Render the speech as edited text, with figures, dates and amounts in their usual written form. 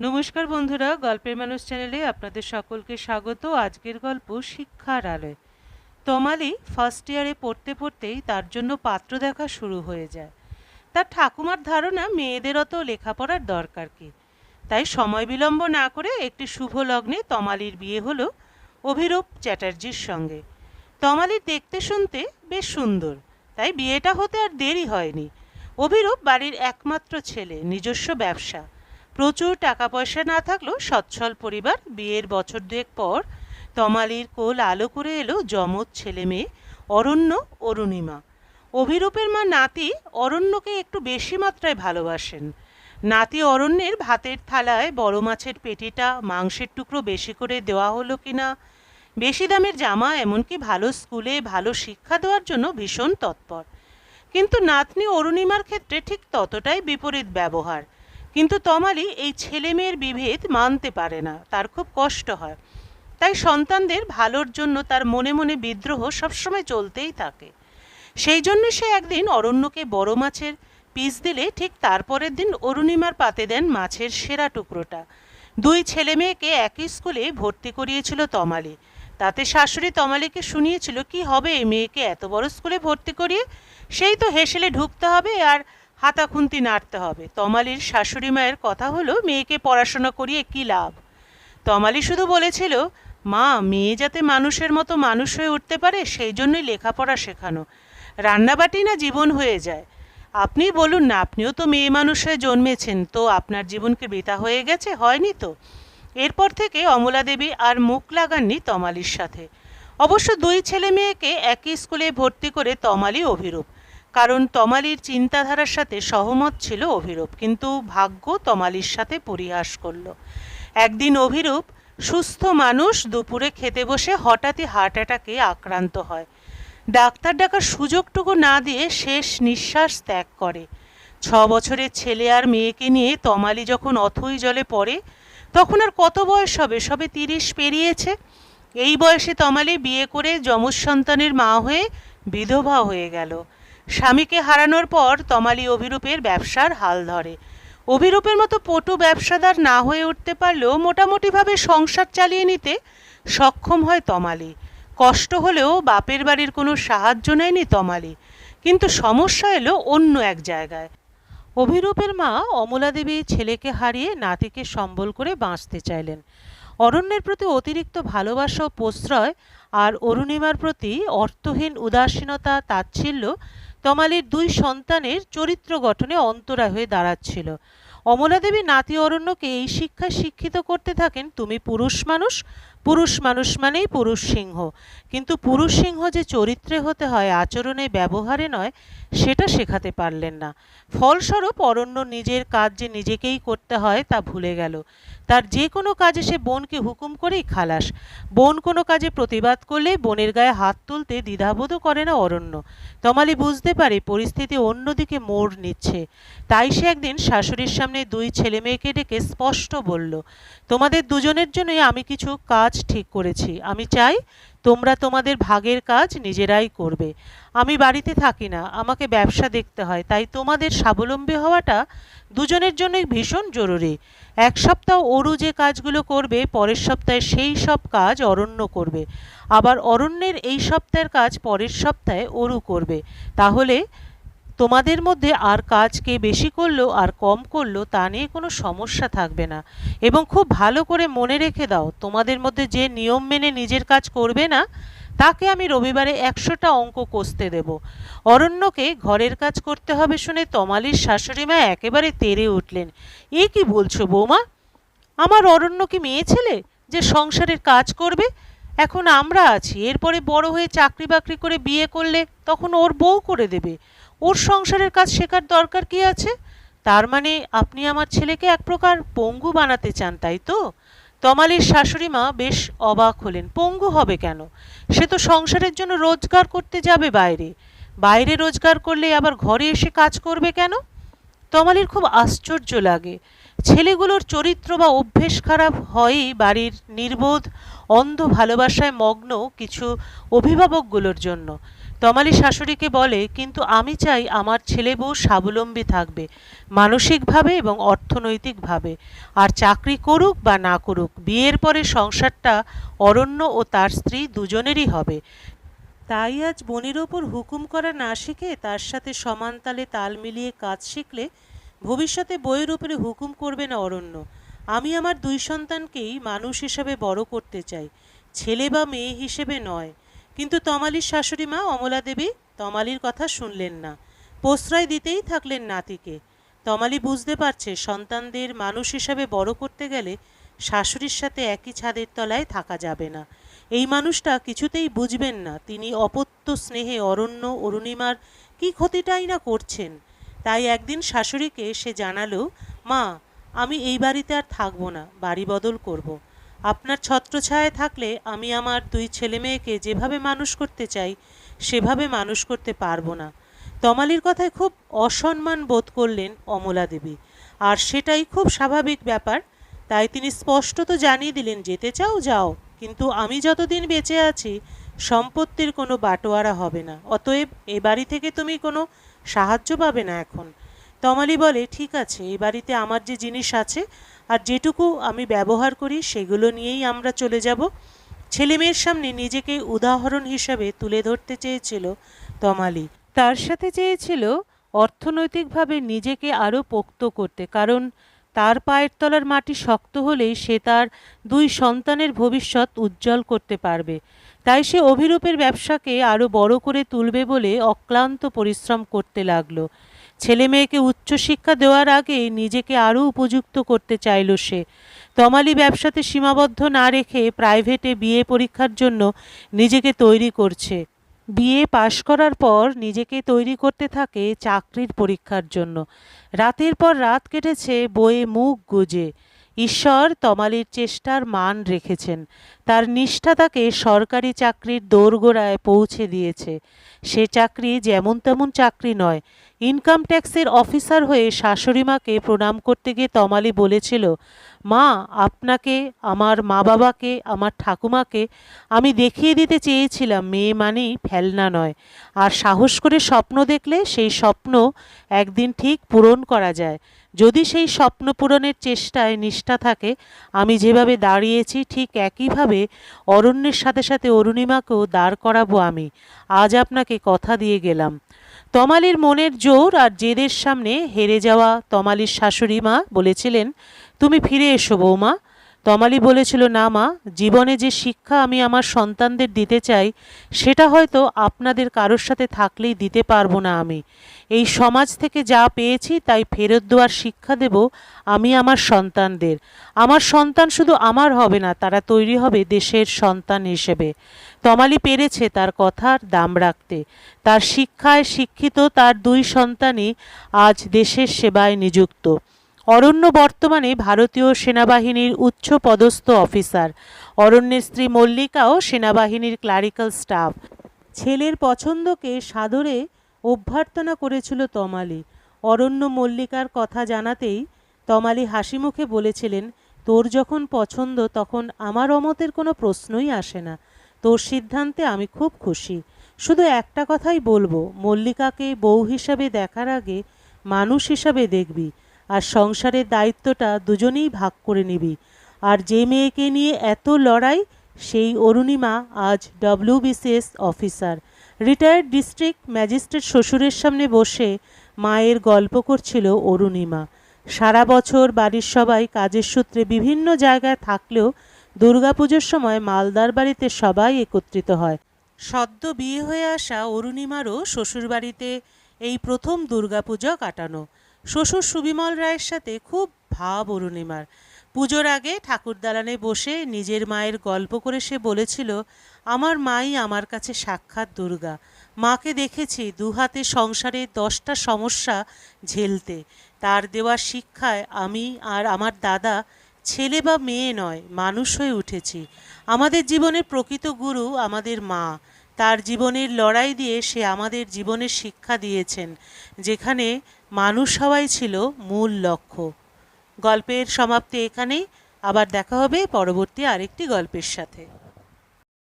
নমস্কার বন্ধুরা, গল্পের মানুষ চ্যানেলে আপনাদের সকলকে স্বাগত। আজকের গল্প শিক্ষার আলোয়। তমালি ফার্স্ট ইয়ারে পড়তে পড়তেই তার জন্য পাত্র দেখা শুরু হয়ে যায়। তার ঠাকুমার ধারণা মেয়েদের অত লেখাপড়ার দরকার কি, তাই সময় বিলম্ব না করে একটি শুভ লগ্নে তমালির বিয়ে হলো অভিরূপ চ্যাটার্জির সঙ্গে। তমালির দেখতে শুনতে বেশ সুন্দর, তাই বিয়েটা হতে আর দেরি হয়নি। অভিরূপ বাড়ির একমাত্র ছেলে, নিজস্ব ব্যবসা, প্রচুর টাকা পয়সা না থাকলেও সচ্ছল পরিবার। বিয়ের বছর দুয়েক পর তমালির কোল আলো করে এলো যমজ ছেলে মেয়ে অরণ্য, অরুণিমা। অভিরূপের মা নাতি অরণ্যকে একটু বেশি মাত্রায় ভালোবাসেন। নাতি অরণ্যের ভাতের থালায় বড় মাছের পেটিটা, মাংসের টুকরো বেশি করে দেওয়া হলো কিনা, বেশি দামের জামা, এমনকি ভালো স্কুলে ভালো শিক্ষা দেওয়ার জন্য ভীষণ তৎপর। কিন্তু নাতনি অরুণিমার ক্ষেত্রে ঠিক ততটাই বিপরীত ব্যবহার। কিন্তু তমালি এই ছেলে মেয়ের বিভেদ মানতে পারে না, তার খুব কষ্ট হয়। তাই সন্তানদের ভালোর জন্য তার মনে মনে বিদ্রোহ সবসময় চলতেই থাকে। সেই জন্য সে একদিন অরণ্যকে বড় মাছের পিস দিলে ঠিক তারপরের দিন অরুণিমার পাতে দেন মাছের সেরা টুকরোটা। দুই ছেলে মেয়েকে একই স্কুলে ভর্তি করিয়েছিল তমালি। তাতে শাশুড়ি তমালিকে শুনিয়েছিল, কি হবে এই মেয়েকে এত বড় স্কুলে ভর্তি করিয়ে, সেই তো হেসেলে ঢুকতে হবে আর হাতাখুন্তি নাড়তে হবে। তমালির শাশুড়ি মায়ের কথা হলো, মেয়েকে পড়াশোনা করিয়ে কি লাভ। তমালি শুধু বলেছিল, মা, মেয়ে যাতে মানুষের মতো মানুষ হয়ে উঠতে পারে সেই জন্যই লেখাপড়া শেখানো, রান্নাবাটি না জীবন হয়ে যায়। আপনি বলুন না, আপনিও তো মেয়ে মানুষ হয়ে জন্মেছেন, তো আপনার জীবনকে বৃথা হয়ে গেছে? হয়নি তো। এরপর থেকে অমলা দেবী আর মুখ লাগাননি তমালির সাথে। অবশ্য দুই ছেলে মেয়েকে একই স্কুলে ভর্তি করে তমালি অভিরূপ, কারণ তমালির চিন্তাধারার সাথে সহমত ছিল অভিরূপ। কিন্তু ভাগ্য তমালির সাথে পরিহাস করল। একদিন অভিরূপ, সুস্থ মানুষ, দুপুরে খেতে বসে হঠাৎই হার্ট অ্যাটাকে আক্রান্ত হয়। ডাক্তার ডাকার সুযোগটুকু না দিয়ে শেষ নিঃশ্বাস ত্যাগ করে। 6 বছরের ছেলে আর মেয়েকে নিয়ে তমালি যখন অথই জলে পড়ে, তখন আর কত বয়স হবে, সবে 30 পেরিয়েছে। এই বয়সে তমালি বিয়ে করে যমজ সন্তানের মা হয়ে বিধবা হয়ে গেল। স্বামীকে হারানোর পর তমালি অভিরূপের ব্যবসার হাল ধরে। অভিরূপের মতো পটু ব্যবসাদার না হয়ে উঠতে পারলেও মোটামুটিভাবে সংসার চালিয়ে নিতে সক্ষম হয় তমালি। কষ্ট হলেও বাপের বাড়ির কোনো সাহায্য নেয়নি তমালি। কিন্তু সমস্যা এলো অন্য এক জায়গায়। অভিরূপের মা অমলা দেবী ছেলেকে হারিয়ে নাতিকে সম্বল করে বাঁচতে চাইলেন। অরণ্যের প্রতি অতিরিক্ত ভালোবাসা ও প্রশ্রয় আর অরুণিমার প্রতি অর্থহীন উদাসীনতা, তাচ্ছিল্য তমালির দুই সন্তানের চরিত্র গঠনে অন্তরায় হয়ে দাঁড়াচ্ছিল। অমলা দেবী নাতি অরণ্যকে এই শিক্ষায় শিক্ষিত করতে থাকেন, তুমি পুরুষ মানুষ, পুরুষ মানুষ মানেই পুরুষ সিংহ। কিন্তু পুরুষ সিংহ যে চরিত্রে হতে হয়, আচরণে ব্যবহারে নয়, সেটা শেখাতে পারলেন না। ফলস্বরূপ অরণ্য নিজের কাজ যে নিজেকেই করতে হয় তা ভুলে গেল। তার যে কোনো কাজে সে বোনকে হুকুম করেই খালাস। বোন কোনো কাজে প্রতিবাদ করলে বোনের গায়ে হাত তুলতে দ্বিধাবোধও করে না অরণ্য। তমালি বুঝতে পারে পরিস্থিতি অন্যদিকে মোড় নিচ্ছে। তাই সে একদিন শাশুড়ির সামনে দুই ছেলে মেয়েকে ডেকে স্পষ্ট বলল, তোমাদের দুজনের জন্যই আমি কিছু কাজ ঠিক করেছি। আমি চাই তোমরা তোমাদের ভাগের কাজ নিজেরাই করবে। আমি বাড়িতে থাকি না, আমাকে ব্যবসা দেখতে হয়, তাই তোমাদের স্বাবলম্বী হওয়াটা দুজনের জন্যই ভীষণ জরুরি। এক সপ্তাহ অরু যে কাজগুলো করবে, পরের সপ্তাহে সেই সব কাজ অরণ্য করবে। আবার অরণ্যের এই সপ্তাহের কাজ পরের সপ্তাহে অরু করবে। তাহলে তোমাদের মধ্যে আর কাজ কে বেশি করলো আর কম করলো তা নিয়ে কোনো সমস্যা থাকবে না। এবং খুব ভালো করে মনে রেখে দাও, তোমাদের মধ্যে যে নিয়ম মেনে নিজের কাজ করবে না, তাকে আমি রবিবারে 100টা অঙ্ক কষতে দেব। অরণ্যকে ঘরের কাজ করতে হবে শুনে তমালির শাশুড়ি মা একেবারে তেড়ে উঠলেন। এ কি বলছো বৌমা? আমার অরণ্য কি মেয়ে ছেলে যে সংসারের কাজ করবে? এখন আমরা আছি, এরপরে বড় হয়ে চাকরি বাকরি করে বিয়ে করলে তখন ওর বউ করে দেবে। ওর সংসারের কাজ শেখার দরকার কি আছে? তার মানে আপনি আমার ছেলেকে এক প্রকার পঙ্গু বানাতে চান, তাই তো? তমালির শাশুড়ি মা বেশ অবাক হলেন। পঙ্গু হবে কেন? সে তো সংসারের জন্য রোজগার করতে যাবে বাইরে। বাইরে রোজগার করলে আবার ঘরে এসে কাজ করবে কেন? তমালির খুব আশ্চর্য লাগে। ছেলেগুলোর চরিত্র বা অভ্যেস খারাপ হয়ই বাড়ির নির্বোধ অন্ধ ভালোবাসায় মগ্ন কিছু অভিভাবকগুলোর জন্য। তমালি শাশুড়িকে বলে, কিন্তু আমি চাই আমার ছেলে বউ স্বাবলম্বী থাকবে মানসিকভাবে এবং অর্থনৈতিকভাবে, আর চাকরি করুক বা না করুক, বিয়ের পরে সংসারটা অরণ্য ও তার স্ত্রী দুজনেরই হবে। তাই আজ বোনের ওপর হুকুম করা না শিখে তার সাথে সমান তালে তাল মিলিয়ে কাজ শিখলে ভবিষ্যতে বইয়ের উপরে হুকুম করবে না অরণ্য। আমি আমার দুই সন্তানকেই মানুষ হিসাবে বড় করতে চাই, ছেলে বা মেয়ে হিসেবে নয়। কিন্তু তমালির শাশুড়ি মা অমলা দেবী তমালির কথা শুনলেন না, প্রশ্রয় দিতেই থাকলেন নাতিকে। তমালি বুঝতে পারছে সন্তানদের মানুষ হিসাবে বড় করতে গেলে শাশুড়ির সাথে একই ছাদের তলায় থাকা যাবে না। এই মানুষটা কিছুতেই বুঝবেন না তিনি অপত্য স্নেহে অরণ্য অরুণিমার কি ক্ষতিটাই না করছেন। তাই একদিন শাশুড়িকে সে জানালো, মা, আমি এই বাড়িতে আর থাকবো না, বাড়ি বদল করব। আপনার ছত্রছায়ায় থাকলে আমি আমার দুই ছেলে মেয়েকে যেভাবে মানুষ করতে চাই সেভাবে মানুষ করতে পারবো না। তমালির কথায় খুব অসম্মান বোধ করলেন অমলা দেবী, আর সেটাই খুব স্বাভাবিক ব্যাপার। তাই তিনি স্পষ্টত জানিয়ে দিলেন, যেতে চাও যাও, কিন্তু আমি যতদিন বেঁচে আছি সম্পত্তির কোনো বাটোয়ারা হবে না, অতএব এ বাড়ি থেকে তুমি কোনো সাহায্য পাবে না এখন। তমালি বলে, ঠিক আছে, এই বাড়িতে আমার যে জিনিস আছে আর যেটুকু আমি ব্যবহার করি সেগুলো নিয়েই আমরা চলে যাব। ছেলেমেয়ের সামনে নিজেকে উদাহরণ হিসাবে তুলে ধরতে চেয়েছিল তমালি। তার সাথে চেয়েছিল অর্থনৈতিকভাবে নিজেকে আরও পোক্ত করতে, কারণ তার পায়ের তলার মাটি শক্ত হলেই সে তার দুই সন্তানের ভবিষ্যৎ উজ্জ্বল করতে পারবে। তাই সে অভিরূপের ব্যবসাকে আরও বড় করে তুলবে বলে অক্লান্ত পরিশ্রম করতে লাগলো। ছেলে মেয়েকে উচ্চশিক্ষা দেওয়ার আগে নিজেকে আরও উপযুক্ত করতে চাইল সে। তমালি ব্যবসাতে সীমাবদ্ধ না রেখে প্রাইভেটে বিএ পরীক্ষার জন্য নিজেকে তৈরি করছে। বিএ পাশ করার পর নিজেকে তৈরি করতে থাকে চাকরির পরীক্ষার জন্য। রাতের পর রাত কেটেছে বইয়ে মুখ গুজে। ঈশ্বর তমালির চেষ্টার মান রেখেছেন, তার নিষ্ঠা তাকে সরকারি চাকরির দোরগোড়ায় পৌঁছে দিয়েছে। সে চাকরি যেমন তেমন চাকরি নয়। ইনকাম ট্যাক্সের অফিসার হয়ে শাশুড়িমাকে প্রণাম করতে গিয়ে তমালি বলেছিল, মা, আপনাকে, আমার মা বাবাকে, আমার ঠাকুমাকে আমি দেখিয়ে দিতে চেয়েছিলাম মেয়ে মানেই ফেলনা নয়, আর সাহস করে স্বপ্ন দেখলে সেই স্বপ্ন একদিন ঠিক পূরণ করা যায়। যদি সেই স্বপ্ন পূরণের চেষ্টায় নিষ্ঠা থাকে, আমি যেভাবে দাঁড়িয়েছি ঠিক একইভাবে অরণ্যের সাথে সাথে অরুণিমাকেও দাঁড় করাবো আমি। আজ আপনাকে কথা দিয়ে গেলাম। তমালির মনের জোর আর জেদের সামনে হেরে যাওয়া তমালির শাশুড়ি মা বলেছিলেন, তুমি ফিরে এসো বৌমা। তমালি বলেছিল, না মা, জীবনে যে শিক্ষা আমি আমার সন্তানদের দিতে চাই সেটা হয়তো আপনাদের কারোর সাথে থাকলেই দিতে পারবো না। আমি এই সমাজ থেকে যা পেয়েছি তাই ফেরত দেওয়ার শিক্ষা দেব আমি আমার সন্তানদের। আমার সন্তান শুধু আমার হবে না, তারা তৈরি হবে দেশের সন্তান হিসেবে। তমালি পেরেছে তার কথার দাম রাখতে। তার শিক্ষায় শিক্ষিত তার দুই সন্তানই আজ দেশের সেবায় নিযুক্ত। অরণ্য বর্তমানে ভারতীয় সেনাবাহিনীর উচ্চ পদস্থ অফিসার। অরণ্যের স্ত্রী মল্লিকাও সেনাবাহিনীর ক্লারিক্যাল স্টাফ। ছেলের পছন্দকে সাদরে অভ্যর্থনা করেছিল তমালি। অরণ্য মল্লিকার কথা জানাতেই তমালি হাসি মুখে বলেছিলেন, তোর যখন পছন্দ তখন আমার অমতের কোনো প্রশ্নই আসে না। তোর সিদ্ধান্তে আমি খুব খুশি। শুধু একটা কথাই বলবো, মল্লিকাকে বউ হিসাবে দেখার আগে মানুষ হিসাবে দেখবি, আর সংসারের দায়িত্বটা দুজনেই ভাগ করে নিবি। আর যে মেয়েকে নিয়ে এত লড়াই, সেই অরুণিমা আজ WBCS officer. Retired district magistrate শ্বশুরের সামনে বসে মায়ের গল্প করছিল অরুণিমা। সারা বছর বাড়ির সবাই কাজের সূত্রে বিভিন্ন জায়গায় থাকলেও দুর্গাপুজোর সময় মালদার বাড়িতে সবাই একত্রিত হয়। সদ্য বিয়ে হয়ে আসা অরুণিমারও শ্বশুরবাড়িতে এই প্রথম দুর্গাপুজো কাটানো। শ্বশুর সুবিমল রায়ের সাথে খুব ভাব অরুণিমার। পুজোর আগে ঠাকুর দালানে বসে নিজের মায়ের গল্প করে সে বলেছিল, আমার মাই আমার কাছে সাক্ষাৎ দুর্গা। মাকে দেখেছি দুহাতে সংসারে 10টা সমস্যা ঝেলতে। তার দেওয়া শিক্ষায় আমি আর আমার দাদা ছেলে বা মেয়ে নয়, মানুষ হয়ে উঠেছি। আমাদের জীবনের প্রকৃত গুরু আমাদের মা। তার জীবনের লড়াই দিয়ে সে আমাদের জীবনের শিক্ষা দিয়েছেন, যেখানে মানুষ হওয়াই ছিল মূল লক্ষ্য। গল্পের সমাপ্তি এখানেই। আবার দেখা হবে পরবর্তী আরেকটি গল্পের সাথে।